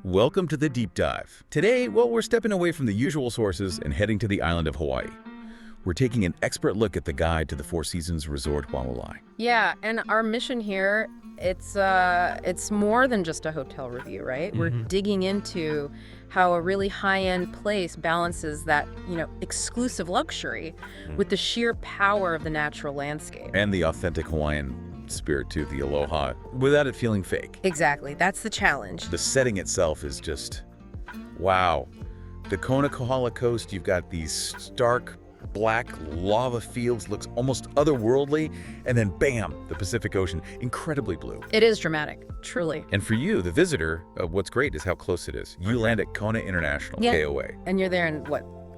Welcome to the Deep Dive. Today, we're stepping away from the usual sources and heading to the island of Hawaii. We're taking an expert look at the guide to the Four Seasons Resort Hualalai. Yeah, and our mission here, it's more than just a hotel review, right? We're digging into how a really high-end place balances that, exclusive luxury with the sheer power of the natural landscape. And the authentic Hawaiian spirit too, the aloha, without it feeling fake. Exactly, that's the challenge. The setting itself is just, wow. The Kona Kohala coast, you've got these stark black lava fields, looks almost otherworldly, and then bam, the Pacific Ocean, incredibly blue. It is dramatic, truly. And for you, the visitor, what's great is how close it is. You land at Kona International, Yeah. KOA. And you're there in,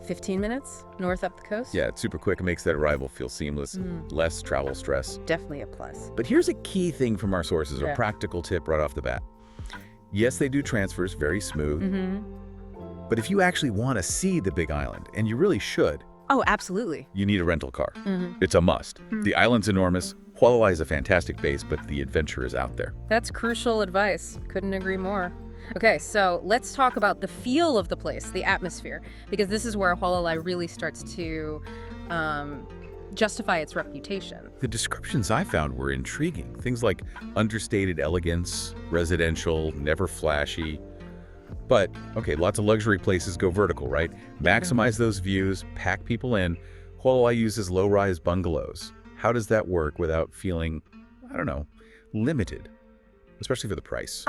15 minutes north up the coast? Yeah, it's super quick. It makes that arrival feel seamless, less travel stress. Definitely a plus. But here's a key thing from our sources, a Yeah. practical tip right off the bat. Yes, they do transfers, very smooth. But if you actually want to see the Big Island, and you really should, Oh, absolutely. you need a rental car. It's a must. The island's enormous. Hualalai is a fantastic base, but the adventure is out there. That's crucial advice. Couldn't agree more. Okay, so let's talk about the feel of the place, the atmosphere, because this is where Hualalai really starts to justify its reputation. The descriptions I found were intriguing. Things like understated elegance, residential, never flashy. But, okay, lots of luxury places go vertical, right? Maximize those views, pack people in. Hualalai uses low-rise bungalows. How does that work without feeling, limited? Especially for the price.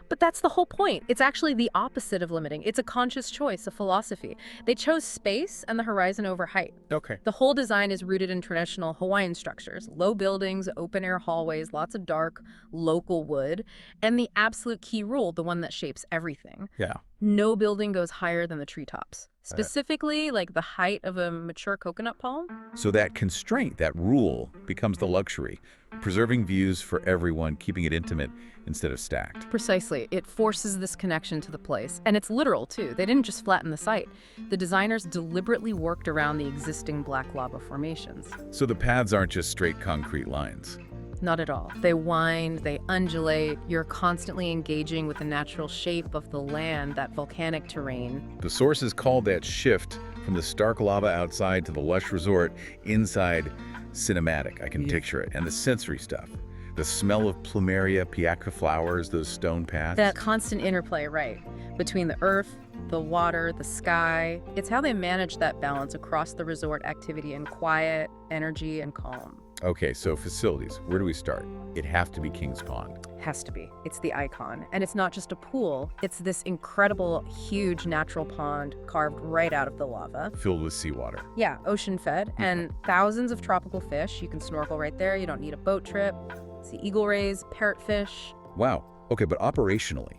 But that's the whole point. It's actually the opposite of limiting. It's a conscious choice, a philosophy. They chose space and the horizon over height. Okay. The whole design is rooted in traditional Hawaiian structures, low buildings, open-air hallways, lots of dark, local wood, and the absolute key rule, the one that shapes everything. Yeah. No building goes higher than the treetops. Specifically, like the height of a mature coconut palm. So that constraint, that rule, becomes the luxury, preserving views for everyone, keeping it intimate instead of stacked. Precisely. It forces this connection to the place. And it's literal, too. They didn't just flatten the site. The designers deliberately worked around the existing black lava formations. So the paths aren't just straight concrete lines. Not at all. They wind, they undulate. You're constantly engaging with the natural shape of the land, that volcanic terrain. The sources called that shift from the stark lava outside to the lush resort inside cinematic. I can picture it. And the sensory stuff. The smell of plumeria, piakka flowers, those stone paths. That constant interplay, right, between the earth, the water, the sky. It's how they manage that balance across the resort activity in quiet, energy, and calm. Okay, so facilities. Where do we start? It'd have to be King's Pond. Has to be. It's the icon. And it's not just a pool. It's this incredible, huge natural pond carved right out of the lava. Filled with seawater. Yeah, ocean-fed, and thousands of tropical fish. You can snorkel right there. You don't need a boat trip. See eagle rays, parrotfish. Wow. Okay, but operationally,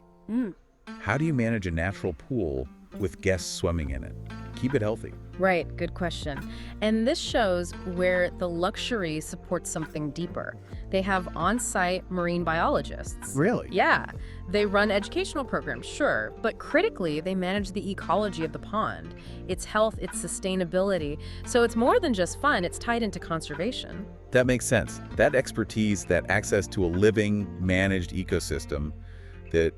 how do you manage a natural pool with guests swimming in it? Keep it healthy. Right, good question. And this shows where the luxury supports something deeper. They have on-site marine biologists. Really? Yeah, they run educational programs, sure, but critically, they manage the ecology of the pond, its health, its sustainability. So it's more than just fun, it's tied into conservation. That makes sense. That expertise, that access to a living, managed ecosystem that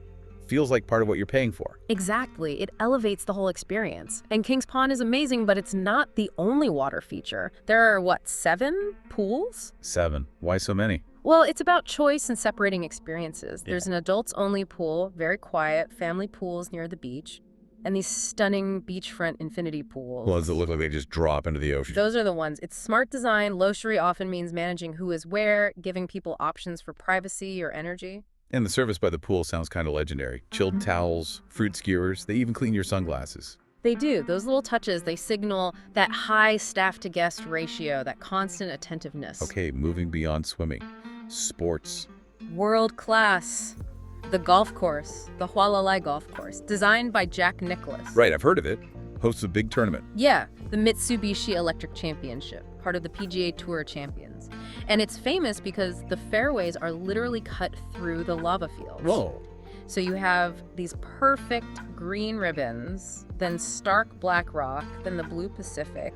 feels like part of what you're paying for. Exactly. It elevates the whole experience. And Kings Pond is amazing, but it's not the only water feature. There are, 7 pools? 7. Why so many? Well, it's about choice and separating experiences. There's an adults-only pool, very quiet, family pools near the beach, and these stunning beachfront infinity pools. Well, does it look like they just drop into the ocean? Those are the ones. It's smart design. Luxury often means managing who is where, giving people options for privacy or energy. And the service by the pool sounds kind of legendary. Chilled towels, fruit skewers, they even clean your sunglasses. They do. Those little touches, they signal that high staff-to-guest ratio, that constant attentiveness. Okay, moving beyond swimming. Sports. World class. The golf course, the Hualalai golf course, designed by Jack Nicklaus. Right, I've heard of it. Hosts a big tournament. Yeah, the Mitsubishi Electric Championship, part of the PGA Tour Champions. And it's famous because the fairways are literally cut through the lava fields. Whoa. So you have these perfect green ribbons, then stark black rock, then the blue Pacific.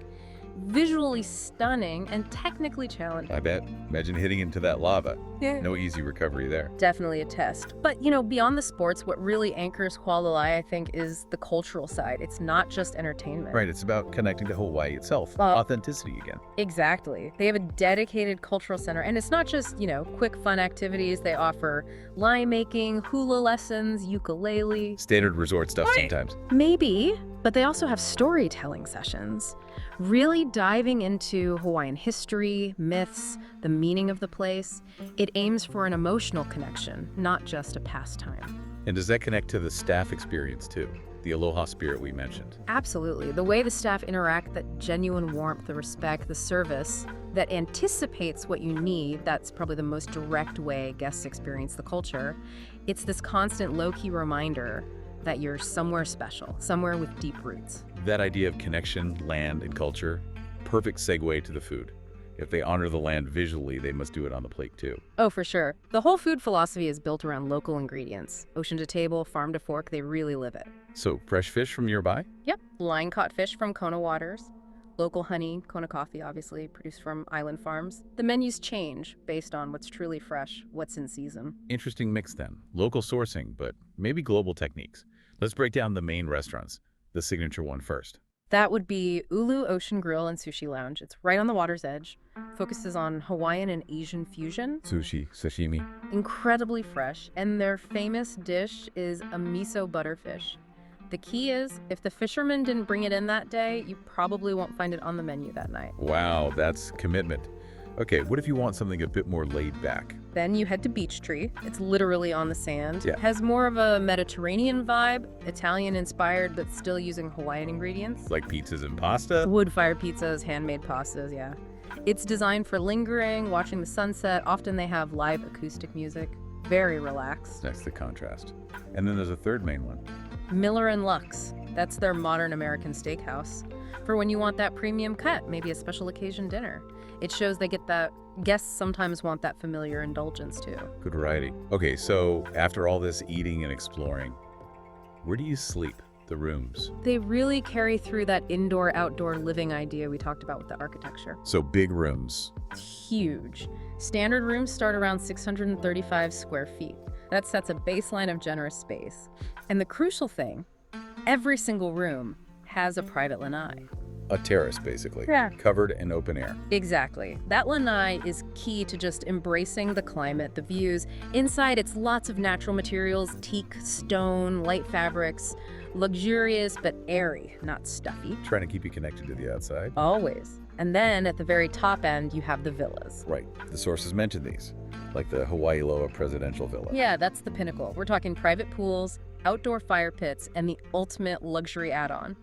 Visually stunning and technically challenging. I bet. Imagine hitting into that lava. Yeah. No easy recovery there. Definitely a test. But, beyond the sports, what really anchors Hualalai, I think, is the cultural side. It's not just entertainment. Right, it's about connecting to Hawaii itself. Well, Authenticity again. Exactly. They have a dedicated cultural center. And it's not just, quick fun activities. They offer line making, hula lessons, ukulele. Standard resort stuff sometimes. Maybe, but they also have storytelling sessions, really diving into Hawaiian history, myths, the meaning of the place. It aims for an emotional connection, not just a pastime. And does that connect to the staff experience too? The aloha spirit we mentioned. Absolutely. The way the staff interact, that genuine warmth, the respect, the service that anticipates what you need, that's probably the most direct way guests experience the culture. It's this constant low-key reminder that you're somewhere special, somewhere with deep roots. That idea of connection, land, and culture, perfect segue to the food. If they honor the land visually, they must do it on the plate too. Oh, for sure. The whole food philosophy is built around local ingredients. Ocean to table, farm to fork, they really live it. So, fresh fish from nearby? Yep. Line-caught fish from Kona waters. Local honey, Kona coffee, obviously, produced from island farms. The menus change based on what's truly fresh, what's in season. Interesting mix then. Local sourcing, but maybe global techniques. Let's break down the main restaurants, the signature one first. That would be Ulu Ocean Grill and Sushi Lounge. It's right on the water's edge. Focuses on Hawaiian and Asian fusion. Sushi, sashimi. Incredibly fresh. And their famous dish is a miso butterfish. The key is, if the fisherman didn't bring it in that day, you probably won't find it on the menu that night. Wow, that's commitment. Okay, what if you want something a bit more laid back? Then you head to Beach Tree. It's literally on the sand. Yeah. It has more of a Mediterranean vibe, Italian-inspired, but still using Hawaiian ingredients. Like pizzas and pasta? Wood-fired pizzas, handmade pastas, yeah. It's designed for lingering, watching the sunset. Often they have live acoustic music. Very relaxed. That's the contrast. And then there's a third main one. Miller and Lux. That's their modern American steakhouse. For when you want that premium cut, maybe a special occasion dinner. It shows they get that. Guests sometimes want that familiar indulgence too. Good variety. Okay, so after all this eating and exploring, where do you sleep? The rooms. They really carry through that indoor-outdoor living idea we talked about with the architecture. So big rooms. Huge. Standard rooms start around 635 square feet. That sets a baseline of generous space. And the crucial thing, every single room has a private lanai. A terrace, basically. Yeah. Covered in open air. Exactly. That lanai is key to just embracing the climate, the views. Inside, it's lots of natural materials, teak, stone, light fabrics, luxurious but airy, not stuffy. Trying to keep you connected to the outside. Always. And then at the very top end, you have the villas. Right. The sources mentioned these, like the Hawaii Loa Presidential Villa. Yeah, that's the pinnacle. We're talking private pools, outdoor fire pits, and the ultimate luxury add-on.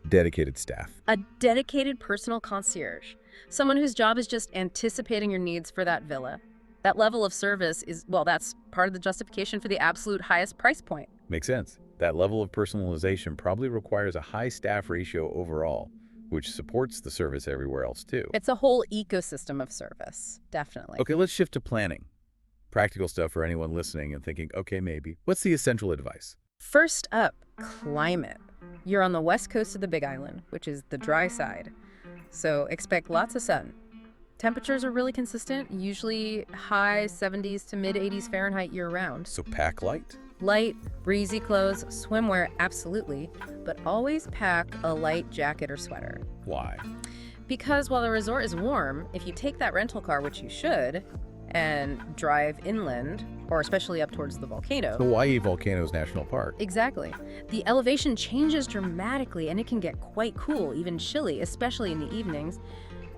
Dedicated staff. A dedicated personal concierge. Someone whose job is just anticipating your needs for that villa. That level of service is, well, that's part of the justification for the absolute highest price point. Makes sense. That level of personalization probably requires a high staff ratio overall, which supports the service everywhere else too. It's a whole ecosystem of service, definitely. Okay, let's shift to planning. Practical stuff for anyone listening and thinking, okay, maybe. What's the essential advice? First up, climate. You're on the west coast of the Big Island, which is the dry side. So expect lots of sun. Temperatures are really consistent, usually high 70s to mid 80s Fahrenheit year-round. So pack light? Light, breezy clothes, swimwear, absolutely, but always pack a light jacket or sweater. Why? Because while the resort is warm, if you take that rental car, which you should, and drive inland, or especially up towards the volcano. Hawaii Volcanoes National Park. Exactly. The elevation changes dramatically, and it can get quite cool, even chilly, especially in the evenings.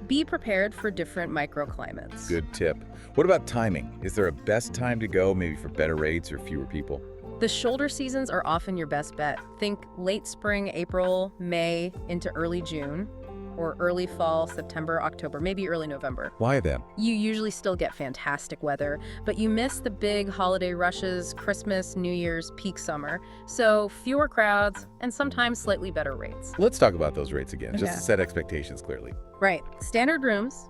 Be prepared for different microclimates. Good tip. What about timing? Is there a best time to go, maybe for better rates or fewer people? The shoulder seasons are often your best bet. Think late spring, April, May, into early June, or early fall, September, October, maybe early November. Why then? You usually still get fantastic weather, but you miss the big holiday rushes, Christmas, New Year's, peak summer. So fewer crowds and sometimes slightly better rates. Let's talk about those rates again, just Yeah. to set expectations clearly. Right. Standard rooms,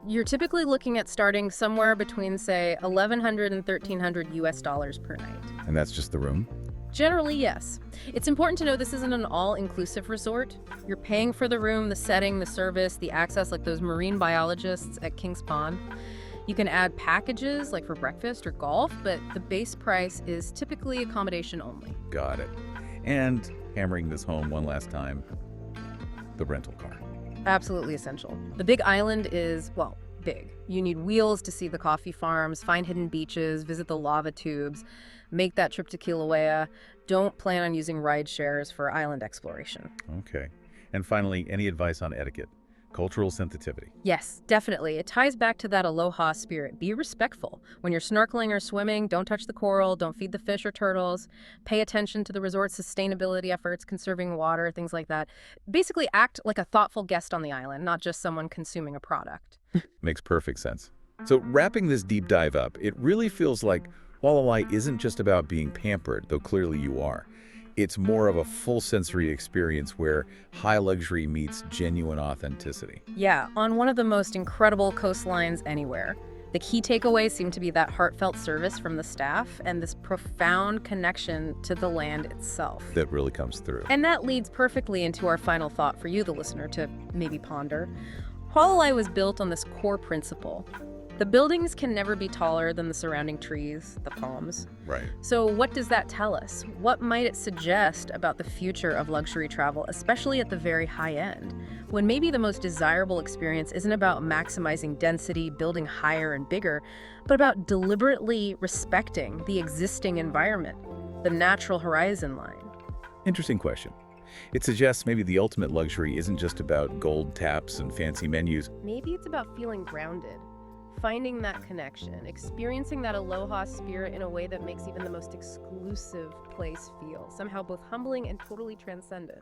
you're typically looking at starting somewhere between, say, $1,100 and $1,300 US per night. And that's just the room? Generally, yes. It's important to know this isn't an all-inclusive resort. You're paying for the room, the setting, the service, the access, like those marine biologists at Kings Pond. You can add packages, like for breakfast or golf, but the base price is typically accommodation only. Got it. And hammering this home one last time, the rental car. Absolutely essential. The Big Island is, well, big. You need wheels to see the coffee farms, find hidden beaches, visit the lava tubes, make that trip to Kilauea. Don't plan on using ride shares for island exploration. Okay. And finally, any advice on etiquette? Cultural sensitivity. Yes, definitely. It ties back to that aloha spirit. Be respectful. When you're snorkeling or swimming, don't touch the coral, don't feed the fish or turtles. Pay attention to the resort's sustainability efforts, conserving water, things like that. Basically, act like a thoughtful guest on the island, not just someone consuming a product. Makes perfect sense. So wrapping this deep dive up, it really feels like Hualalai isn't just about being pampered, though clearly you are. It's more of a full sensory experience where high luxury meets genuine authenticity. Yeah, on one of the most incredible coastlines anywhere. The key takeaways seem to be that heartfelt service from the staff and this profound connection to the land itself. That really comes through. And that leads perfectly into our final thought for you, the listener, to maybe ponder. Hualalai was built on this core principle. The buildings can never be taller than the surrounding trees, the palms. Right. So what does that tell us? What might it suggest about the future of luxury travel, especially at the very high end, when maybe the most desirable experience isn't about maximizing density, building higher and bigger, but about deliberately respecting the existing environment, the natural horizon line? Interesting question. It suggests maybe the ultimate luxury isn't just about gold taps and fancy menus. Maybe it's about feeling grounded. Finding that connection, experiencing that aloha spirit in a way that makes even the most exclusive place feel somehow both humbling and totally transcendent.